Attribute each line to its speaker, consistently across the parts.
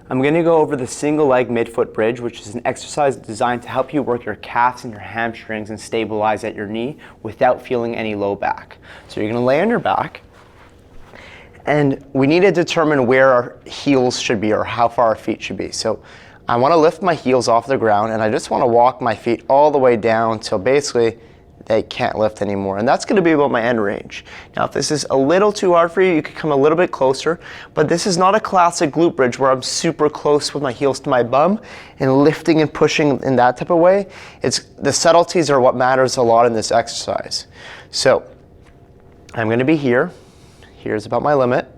Speaker 1: I'm going to go over the single leg midfoot bridge, which is an exercise designed to help you work your calves and your hamstrings and stabilize at your knee without feeling any low back. So you're going to lay on your back, and we need to determine where our heels should be or how far our feet should be. So I want to lift my heels off the ground, and I just want to walk my feet all the way down till basically they can't lift anymore, and that's going to be about my end range. Now if this is a little too hard for you, you could come a little bit closer, but this is not a classic glute bridge where I'm super close with my heels to my bum and lifting and pushing in that type of way. It's the subtleties are what matters a lot in this exercise. So I'm going to be here. Here's about my limit,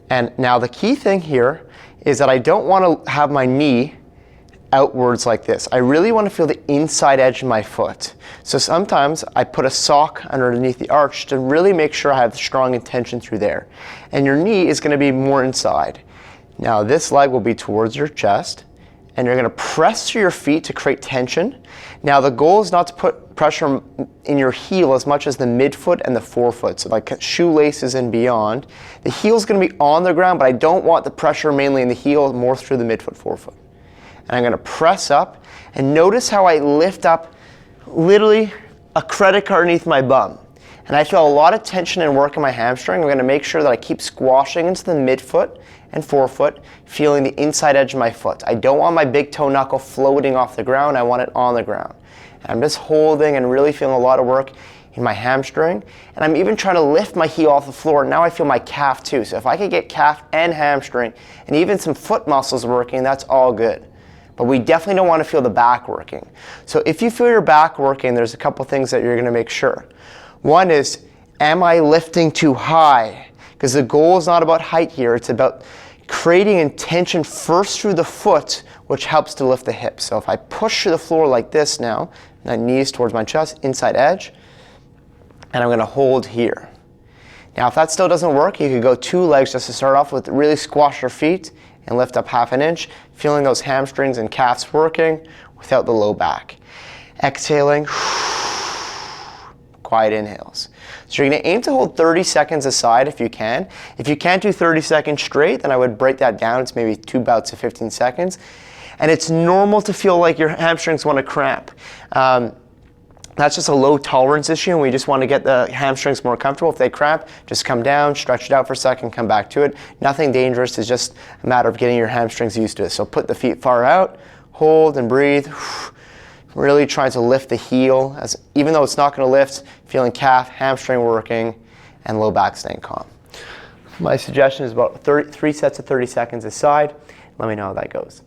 Speaker 1: and now the key thing here is that I don't want to have my knee outwards like this. I really want to feel the inside edge of my foot. So sometimes I put a sock underneath the arch to really make sure I have strong intention through there. And your knee is going to be more inside. Now this leg will be towards your chest, and you're going to press through your feet to create tension. Now the goal is not to put pressure in your heel as much as the midfoot and the forefoot, so like shoelaces and beyond. The heel is going to be on the ground, but I don't want the pressure mainly in the heel, more through the midfoot, forefoot. And I'm going to press up, and notice how I lift up literally a credit card underneath my bum. And I feel a lot of tension and work in my hamstring. I'm going to make sure that I keep squashing into the midfoot and forefoot, feeling the inside edge of my foot. I don't want my big toe knuckle floating off the ground. I want it on the ground. And I'm just holding and really feeling a lot of work in my hamstring. And I'm even trying to lift my heel off the floor. Now I feel my calf too. So if I could get calf and hamstring and even some foot muscles working, that's all good. But we definitely don't want to feel the back working. So if you feel your back working, there's a couple things that you're going to make sure. One is, am I lifting too high? Because the goal is not about height here. It's about creating intention first through the foot, which helps to lift the hips. So if I push through the floor like this now, my knees towards my chest, inside edge, and I'm going to hold here. Now if that still doesn't work, you could go two legs just to start off with. Really squash your feet and lift up half an inch, feeling those hamstrings and calves working without the low back. Exhaling, quiet inhales. So you're going to aim to hold 30 seconds aside if you can. If you can't do 30 seconds straight, then I would break that down. It's maybe 2 bouts of 15 seconds. And it's normal to feel like your hamstrings want to cramp. That's just a low tolerance issue, and we just want to get the hamstrings more comfortable. If they cramp, just come down, stretch it out for a second, come back to it. Nothing dangerous. It's just a matter of getting your hamstrings used to it. So put the feet far out, hold and breathe. Really trying to lift the heel, even though it's not going to lift, feeling calf, hamstring working, and low back staying calm. My suggestion is about 3 sets of 30 seconds aside. Let me know how that goes.